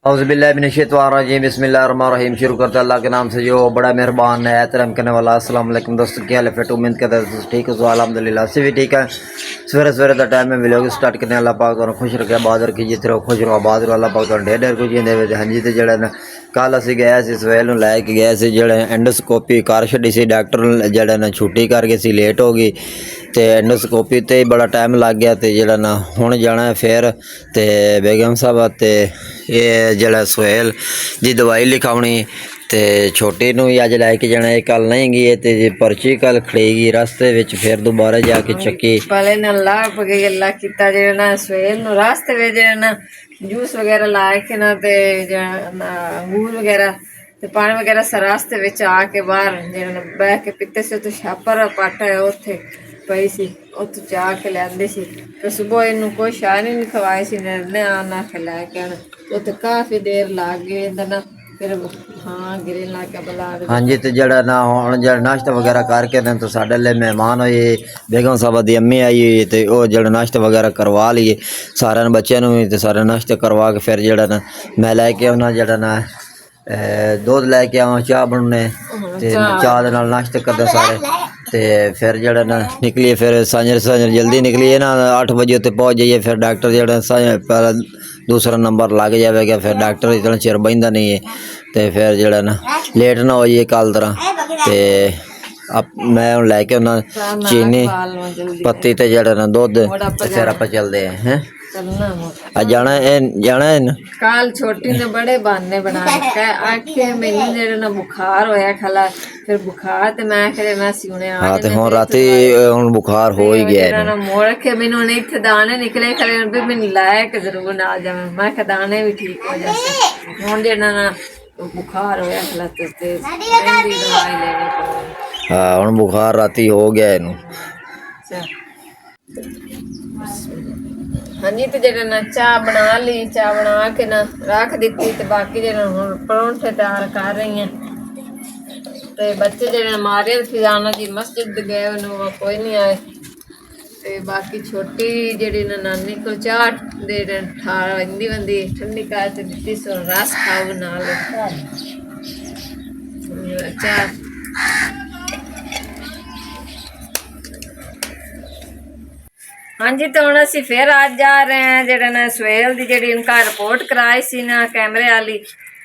औज़ुबिल्लाहिमिनश्शैतानिर्रजीम बिस्मिल्लाहिर्रहमानिर्रहीम। शुरू करते अल्लाह के नाम से जो बड़ा मेहरबान है रहम करने वाला। अस्सलाम वालेकुम दोस्तों, क्या हाल है? फिट उम्मीद करता है ठीक हो। अल्हम्दुलिल्लाह से भी ठीक है। सवेरे सवेरे का टाइम में व्लॉग स्टार्ट करने अल्लाह पाक तुहानू खुश रखे, आबाद रखी, जिथे रहो खुश रहो, आबाद रहो। अल्लाह पाक तुहानू ढेर ढेर कुछ देवे। हाँ जी, तो जड़ा ना कल असीं गए सी सवेल नूं लैके गए सी, जड़ा एंडोस्कोपी कर छड्डी सी डॉक्टर जड़ा ना छुट्टी कर गए सी, लेट हो गई तो एंडोस्कोपी ते बड़ा टाइम लग गया। तो जड़ा ना हुण जाना है फिर ते बेगम साहब ते ये जड़ा सुहेल जी दवाई लिखाउणी ते छोटी नूं भी अज लैके जाना है। कल नहीं गई ते पर्ची कल खड़ेगी रस्ते विच, फिर दोबारा जाके चक्की पहले ना लाभ अल्लाह किता जे ना सुहेल नु रास्ते में जे ना जूस वगैरह ला के ना ते अंगूर वगैरह ते पानी वगैरह सा रास्ते विच आके बाहर जे ना बह के पीते से तो छापर पाटा है उत्थे पई सी उत्थे जा के लियांदी सी। तो सुबह इनू कोई शाह नहीं खवाई सी ने आना के लैके आना उत्थे काफी देर लाग गई ना फिर हाँ गिरे ला के बुला। हाँ जी, तो जड़ा ना हुण जड़ा नाश्ता वगैरह करके ना तो साडे ले मेहमान होए, बेगम साहब दी अम्मी आई हुई ते ओ जड़ा नाश्ता वगैरह करवा लिए सारे बच्चों नूं भी, ते सारे नाश्ता करवा के फिर जड़ा ना मैं लैके आउणा जड़ा ना दूध लैके आवां, चाह बनने ते चाह दे नाल नाश्ता करदे सारे। ते फिर जड़ा ना निकलिए, फिर सांझर जल्दी निकलिए ना 8 बजे उत्ते पहुँच जाइए। फिर डॉक्टर जड़ा पहला दूसरा नंबर लग जाएगा, फिर डॉक्टर इतना चिर बहिंदा नहीं है। तो फिर जड़ा ना लेट ना हो जाइए कल तरह। तो अब मैं हुण लैके आउणा चीनी पत्ती ते जड़ा ना दुध, फिर आपां चलदे हैं जाना है ना। काल छोटी ने बड़े बहाने बना रखे आखे मैनू जेड़ा ना बुखार होया खला फिर बुखार ते मैं करे मैं सिउने आ हां ते हुण राती हुण बुखार हो ही गया है ना मोड़ के मैनू ने इथे दाने निकले खले भी मैनू लायक जरूर ना जावे। मैं के दाने भी ठीक हो जाते हुण जेड़ा ना बुखार होया खला ते दवाई लेनी पड़ी। हां हुण बुखार राती हो गया इनू। हाँ जी, तो जरा ना चाह बना ली, चाह बना के ना रख दी ते बाकी जरा हुण परौंठे तैयार कर रही हैं। ते बच्चे जरा मारे फिजाना जी मस्जिद गए उन्होंने कोई नहीं आए। ते बाकी छोटी जेड़ी ना नानी को चाह दे ठार वंदी वंदी ठंडी कर ते दित्ती सो रस खाओ नाल चाह। हाँ जी, तो हम असी फिर आज जा रहे हैं जरा ना सुहेल की जी इनका रिपोर्ट कराई सी ना कैमरे वाली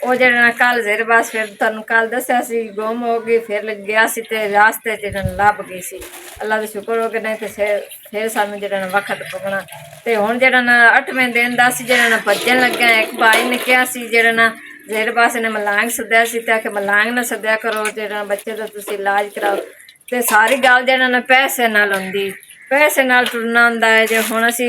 वो जरा ना कल जेर बस फिर तुम कल दसिया सी गुम हो गई। फिर गया सी ते रास्ते जरा लभ गई सी। अल्लाह का शुक्र हो गया, नहीं तो फिर सानू जरा ना वक्त पुगना। तो हुण जरा ना 8वें दिन का असी जरा ना भजन लगे। एक भाई ने कहा सी जरा ना जेर बस ने मलांग सद्या सी ते आखे मलांग ना सद्या करो, जरा बच्चे का तुसीं इलाज कराओ। तो सारी गल जरा ना पैसे नाल हुंदी, पैसे नाल टुरना हुंदा है। जो हुण असी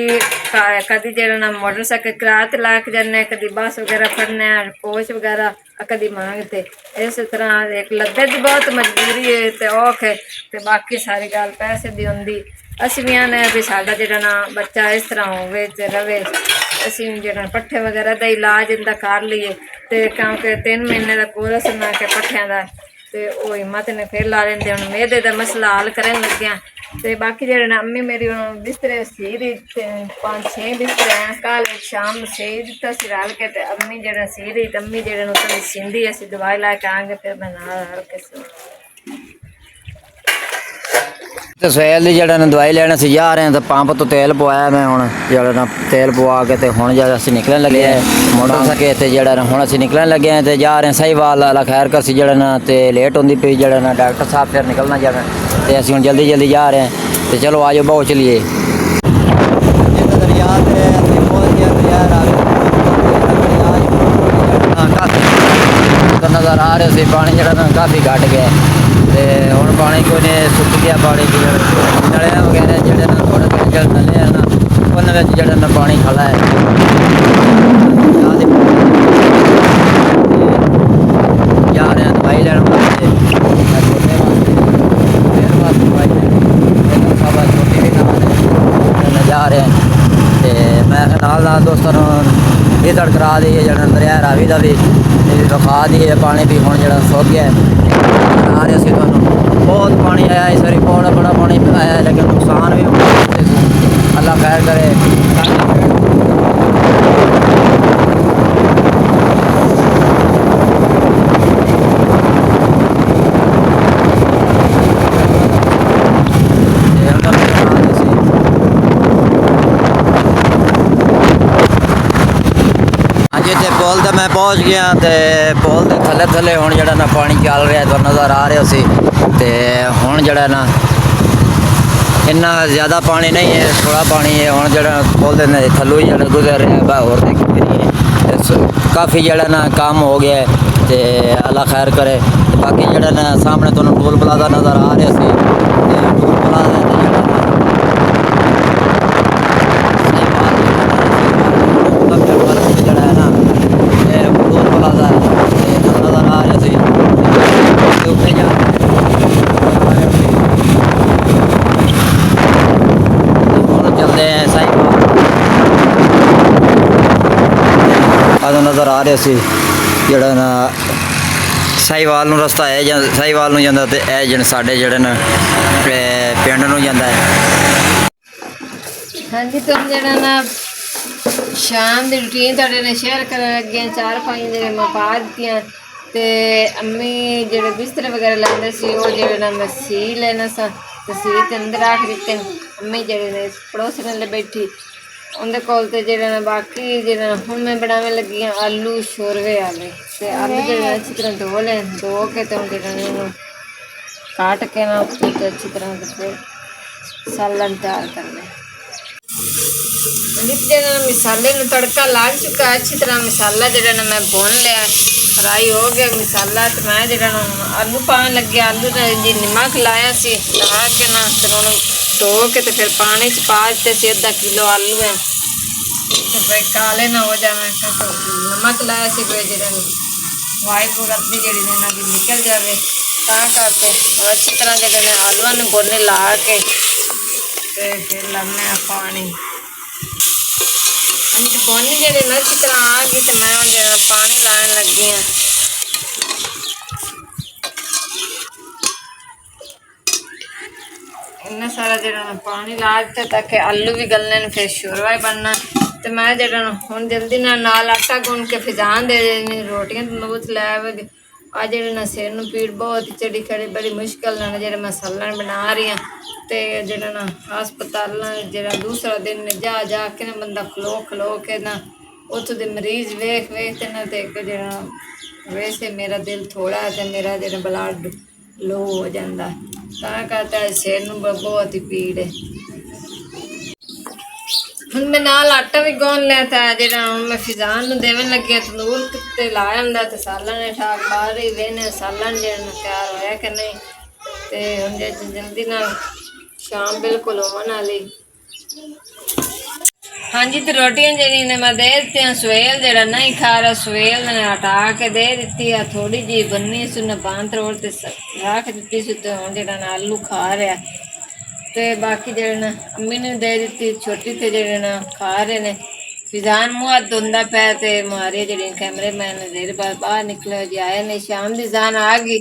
कदी जरा ना मोटरसाइकिल किराए ते ला के जाने, कदी बस वगैरह फड़ने कोच वगैरह कदी मांगते। इस तरह एक लद्दे की बहुत मजबूरी है तो औख है, तो बाकी सारी गल पैसे की हुंदी। असी भी आने भी साडा जरा ना बच्चा इस तरह होवे ते रवे। असी जरा पट्ठे वगैरह का इलाज इनका कर लीए तो क्योंकि 3 महीने का कोर्स ना के पट्ठियां का तो वो हिम्मत ने फिर ला लेंदे। हुण मेदे का मसला हल करन लग्या। तो बाकी जरा ना अम्मी मेरी बिस्तरे सी दी 5-6 बिस्तरे हैं। कल शाम सी दिता सी रल के ते अम्मी जरा सी दी अम्मी जरा ना सींदी असी दवाई लैके आएंगे फिर मैं नाल रल के तो सुहेल की जड़ा ना दवाई लेने से जा रहे हैं। तो पंप तो तेल पवाया मैं हुण जड़ा ना तेल पवा के तो हुण जरा असीं निकलन लगे हैं मोटरसाइकिल ते जड़ा ना हुण असीं निकलन लगे हैं। तो जा रहे हैं सही वाल अल्लाह खैर कर सी जड़ा ना तो लेट होंदी पई जड़ा ना डॉक्टर साहब फिर निकलना जाना तो असीं हुण जल्दी जल्दी जा रहे हैं। तो चलो आ जाओ बहुत चलिए नज़र आ रहे सी पानी जड़ा ना काफ़ी घट गया ते हुण पानी कोई ने सुक गया। पानी नलियां वगैरह जड़े ना थोड़े थोड़े नले है ना उन्होंने जड़ा ना पानी खड़ा है। जा रहे हैं दवाई लैन वास्ते छोटी भी ना जा रहे हैं। तो मैं नाल दोस्तों ये तड़ करा दी है जड़ा दरिया रावी का भी विखा दी है। पानी भी हुण जड़ा सुक गया आ रहे सी तुहानूं बहुत पानी आया इस बारी बड़ा पानी आया है, लेकिन नुकसान भी होगा। अल्लाह खैर करे। मैं पहुंच गया ते पुल दे थल्ले थल्ले हुण जेह्ड़ा ना पानी चल रहा तो नज़र आ रहा सी ते हुण जेह्ड़ा ना इन्ना ज़्यादा पानी नहीं है, थोड़ा पानी है। हुण जेह्ड़ा पुल दे थल्लों ही जेह्ड़ा गुजर रहा है होर काफ़ी जेह्ड़ा ना काम हो गया है ते अल्लाह खैर करे। बाकी जेह्ड़ा ना सामने तुहानूं टोल प्लाजा नज़र आ रहा सी ते टोल प्लाजा जेह्ड़ा है ना टोल प्लाजा नज़र आ रहा सी उत्थे जा चलते हैं साहिवाल नज़र आ रहा सी जेह्ड़ा ना साहिवाल नूं रस्ता है ਜਾਂ साहिवाल नूं ਜਾਂਦਾ ਤੇ ਇਹ ਜਿਹੜੇ ਸਾਡੇ ਜਿਹੜੇ ਨਾ ਪਿੰਡ ਨੂੰ ਜਾਂਦਾ है। हाँ जी तुम जरा ना शाम की रूटीन थोड़े ने शेयर कर लगे 4-5 जेह्ड़े मैं पा दित्तियां ते अम्मी जेह्ड़े बिस्तर वगैरह लांदे सी ओह् जेह्ड़े ना मैं सी लेना सा ते सी ते अंदर रख दित्ते। अम्मी जेह्ड़े ने पड़ोसी नाल बैठी उंदे कोल ते जेह्ड़े ना बाकी जेह्ड़े हुण मैं बनाने लगी हाँ आलू शोरवे आले ते आलू जेह्ड़े अच्छी तरह धो ले धो के ते जेह्ड़े ने इन्हूं काट के ना ते अच्छी तरह फिर सालन तैयार कर ले। जेह्ड़ा मसाले में तड़का लग चुका है अच्छी तरह मसाला जेह्ड़ा ना मैं भुन लिया फ्राई हो गया मसाला तो मैं जेह्ड़ा ना आलू पान लगे आलू जी नमक लाया सी ला के ना फिर उन्होंने धो के तो फिर पानी च पा दिते सी आधा किलो आलू है तो फिर काले ना हो जाए तो नमक लाया सी फिर जेह्ड़ा वाइट रद्दी जी निकल जाए करके अच्छी तरह जेह्ड़े आलूआ ने बोले ला के फिर लाने पानी बोनी जी अच्छी तरह आ गई तो मैं जो पानी लाने लगी हाँ। इन्ना सारा जो पानी ला दिता ताकि आलू भी गलने फिर शोरवा बनना तो मैं जो हूँ जल्दी नाल आटा गुन के फिजान दे देनी रोटियां तंदूर लै आ जेह्ड़े ना सिर नूं पीड़ बहुत चढ़ी खड़ी बड़ी मुश्किल नाल जेह्ड़ा मैं सालन बना रही हाँ ते जेह्ड़ा ना हस्पताल जेह्ड़ा दूसरा दिन जा जा के ना बंदा खलो खलो के ना उत्थों दे मरीज वेख वेख ते ना ते जेह्ड़ा वैसे मेरा दिल थोड़ा है तो मेरा जेह्ड़ा ब्लड लो हो जाता तां करता सिर नूं बहुत ही पीड़ है। हुण मैं नाल आटा भी गौन लिया था जेह्ड़ा हुण मैं फिजान नूं देवन लगी तंदूर ते लाया हुंदा ते सालन ने ठाक बाहर ही वेने सालन जेह्ड़ा तैयार होया कि नहीं ते हुण जल्दी नाल शाम बिल्कुल होवन वाली। हाँ जी तो रोटियां जी ने मैं दे दी सवेल जेह्ड़ा नहीं खा रहा सवेल ने हटा के दे दी है थोड़ी जी बनी सी उन्हें पान त्रोड़ ते रख दी सी तो हुण जेह्ड़ा ना आलू खा रहा ते बाकी जेह्ड़े ना अम्मी ने दे दी छोटी ते जेह्ड़े ना खा रहे ने फिजान मुँह हथ धोंदा पे ते मारे जेह्ड़े कैमरे मैन देर बाद बाहर निकले जी आए नहीं शाम की जान आ गई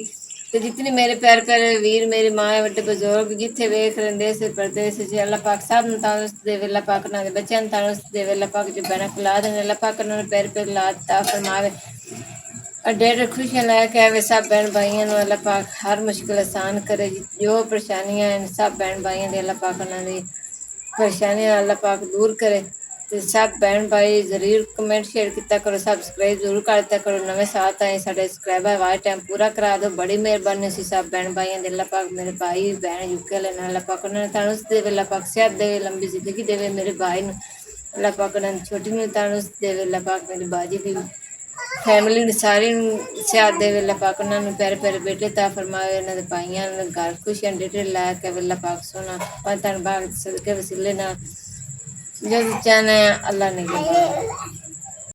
तो जितनी मेरे प्यारे प्यारे वीर मेरी माँ बड़े बुजुर्ग जिथे वेख रहे से परदेस अल्लाह पाक सब तंदुरुस्त देवे अल्लाह पाक उन्होंने बच्चों तंदुरुस्त देवे अल्लाह पाक जो बहना खिला देने अल्लाह पाक उन्होंने प्यारे प्यारे लाद ता फरमावे और डेढ़ खुशियाँ लैके आवे सब बहन भाइयों अल्लाह पाक हर मुश्किल आसान करे जो परेशानियां हैं सब बहन भाइयों अल्लाह पाक उन्होंने परेशानियां अल्लाह पाक दूर करे तो सब बहन भाई जरूर कमेंट शेयर किया करो सबसक्राइब जरूर करता करो नवे साथ आए साढ़े सबसक्राइबर वाइट टाइम पूरा करा दो बड़ी मेहरबानी सी सब बहन भाइयों अल्लाह पाक मेरे भाई बहन यूके लेना अल्लाह पाक उन्होंने तंदुरुस्त देवे अल्लाह पाक सेहत देवे लंबी जिंदगी देवे मेरे भाई ने अल्लाह पाक उन्होंने छोटी में तंदुरुस्त देवे अल्लाह पाक मेरी बाजी भी फैमिली ने सारी सेहत देवे अल्लाह पाक उन्होंने प्यारे प्यारे बेटे ता फरमावे उन्होंने भाइयों घर खुशियां डेटे ला के अल्लाह पाक सोना पतन बाग सदके वसीले ना जो चाहना है अल्लाह ने